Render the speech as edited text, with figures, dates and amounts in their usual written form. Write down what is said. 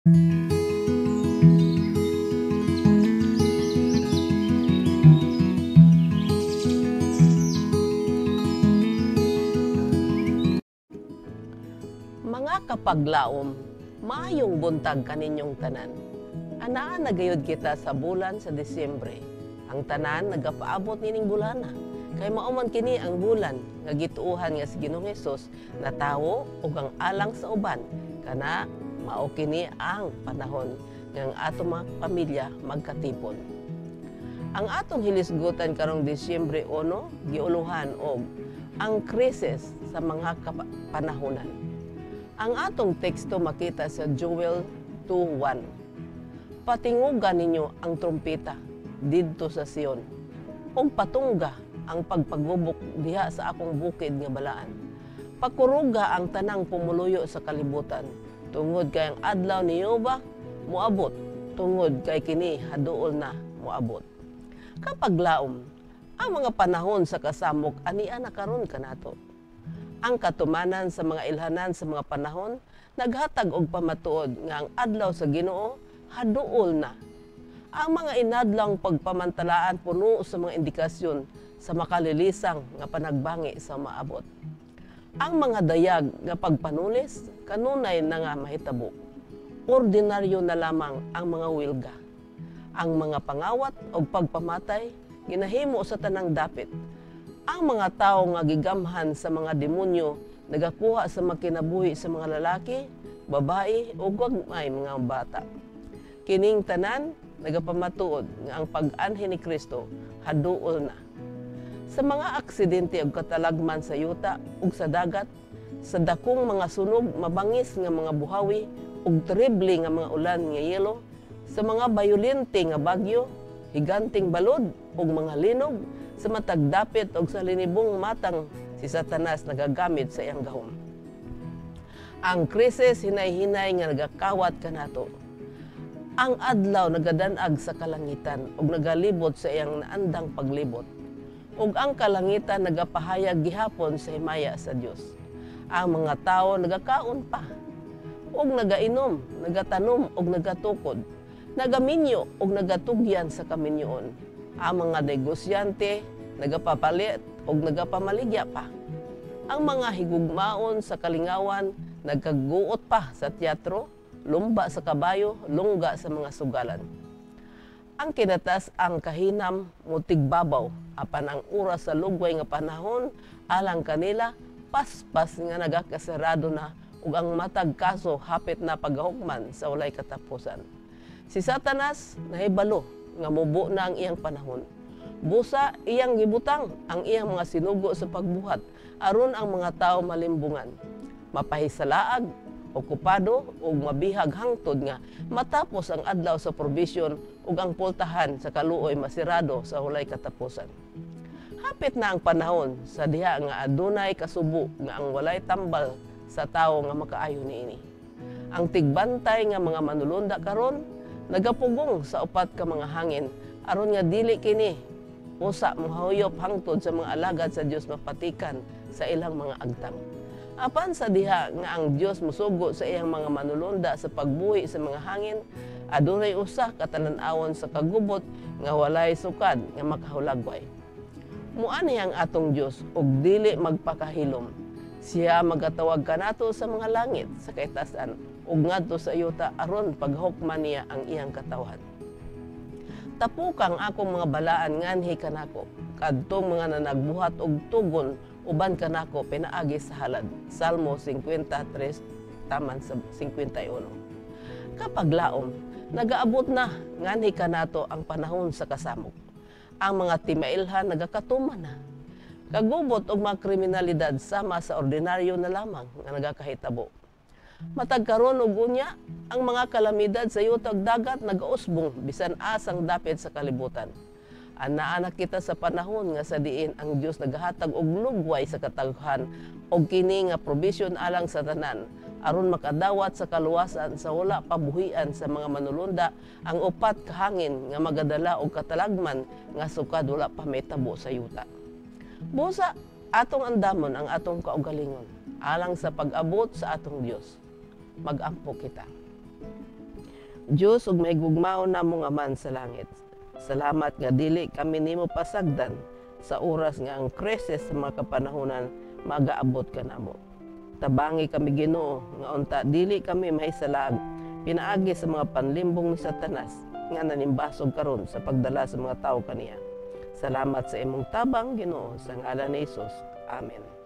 Mga kapaglaom, maayong buntag kaninyong tanan. Anaa nagayod kita sa bulan sa Disyembre. Ang tanan nagapaabot nining bulana. Kay mauman kini ang bulan nga gituuhan nga si Ginoong Hesus na tawo ug ang alang sa uban. Kana mao kini ang panahon nga ang atong mga pamilya magkatipon. Ang atong hilisgutan karong Disyembre 1 giuluhan og ang krisis sa mga panahonan. Ang atong teksto makita sa Joel 2:1. Patingugan ninyo ang trumpeta didto sa Sion, ug patungga ang pagpagubok diha sa akong bukid nga balaan. Pakuruga ang tanang pumuluyo sa kalibutan, tungod kay ang adlaw ni Jehova moabot, tungod kay kini haduol na moabot. Kapag laom, ang mga panahon sa kasamok ania na karon kanato. Ang katumanan sa mga ilhanan sa mga panahon naghatag og pamatuod nga ang adlaw sa Ginoo haduol na. Ang mga inadlang pagpamantalaan puno sa mga indikasyon sa makalilisang nga panagbangi sa maabot. Ang mga dayag nga pagpanulis kanunay na nga mahitabo. Ordinaryo na lamang ang mga wilga. Ang mga pangawat o pagpamatay ginahimo sa tanang dapit. Ang mga tao nga gigamhan sa mga demonyo nagakuha sa makinabuhi sa mga lalaki, babae o gagmay mga bata. Kining tanan nagapamatuod nga ang pag-anhi ni Kristo haduol na. Sa mga aksidente ug katalagman sa yuta ug sa dagat, sa dakong mga sunog, mabangis nga mga buhawi ug terrible nga mga ulan nga yelo, sa mga bayolente nga bagyo, higanting balod ug mga linog, sa matag dapit ug sa linibong matang si Satanas nagagamit sa iyang gahom. Ang krisis hinay-hinay nga nagakawat kanato. Ang adlaw nagadanag sa kalangitan ug nagalibot sa iyang naandang paglibot. Ug ang kalangitan nagapahayag gihapon sa himaya sa Dios. Ang mga tawo nagakaon pa ug nagainom, nagatanom ug nagatukod, nagaminyo ug nagatugyan sa kaminyoon. Ang mga negosyante nagapapalit ug nagapamaligya pa. Ang mga higugmaon sa kalingawan nagkaguot pa sa teatro, lumba sa kabayo, lungga sa mga sugalan. Ang kinatas ang kahinam mutigbabaw apan ang oras sa lugway nga panahon alang kanila paspas nga nagakasarado na ug ang matag kaso hapit na paghukman sa walay katapusan. Si Satanas nahibalo nga mubo na ang iyang panahon. Busa iyang gibutang ang iyang mga sinugo sa pagbuhat aron ang mga tao malimbungan. Mapahisalaag, okupado ug mabihag hangtod nga matapos ang adlaw sa provision ug ang pultahan sa kaluoy masirado sa hulay katapusan. Hapit na ang panahon sa diha nga adunay kasubo nga ang walay tambal sa tawo nga makaayo niini. Ang tigbantay nga mga manulunda karon nagapugong sa upat ka mga hangin aron nga dili kini usa mahuyop hangtod sa mga alagad sa Dios mapatikan sa ilang mga agtang. Apan sa diha nga ang Dios musugo sa iyang mga manulunda sa pagbuhi sa mga hangin, adunay usa ka tanan-awon sa kagubot nga walay sukad nga makahulagway. Muani ang atong Dios ug dili magpakahilom. Siya magatawag kanato sa mga langit sa kaitasan ug ngadto sa yuta aron paghukman niya ang iyang katawhan. Tapukang akong mga balaan nganhi kanako, kadtong mga nanagbuhat og tugon uban kanako pinaagi sa halad. Salmo 53 taman sa 51. Kapag laom, nagaabot na nganhi kanato ang panahon sa kasamok. Ang mga timailhan nagakatuman na. Kagubot og mga kriminalidad sama sa ordinaryo na lamang nga nagakahitabo. Matag karon og unya, ang mga kalamidad sa yutag dagat nagausbong bisan asang dapit sa kalibutan. Anaa kita sa panahon nga sa diin ang Dios nagahatag og lugway sa kataghan og kini nga provision alang sa tanan aron makadawat sa kaluwasan sa wala pabuhian sa mga manulunda ang upat ka hangin nga magadala og katalagman nga sukad wala pa mahitabo sa yuta. Busa atong andamon ang atong kaugalingon alang sa pag-abot sa atong Dios. Mag-ampo kita. Diyos ug mahigugmaon namo nga man sa langit. Salamat nga dili kami nimo pasagdan sa oras nga ang krisis sa mga kapanahunan magaabot ka namo. Tabangi kami Ginoo nga unta dili kami mahisalag pinaagi sa mga panlimbong ni Satanas nga nanimbasog karon sa pagdala sa mga tawo kaniya. Salamat sa imong tabang Ginoo sa ngalan ni Hesus. Amen.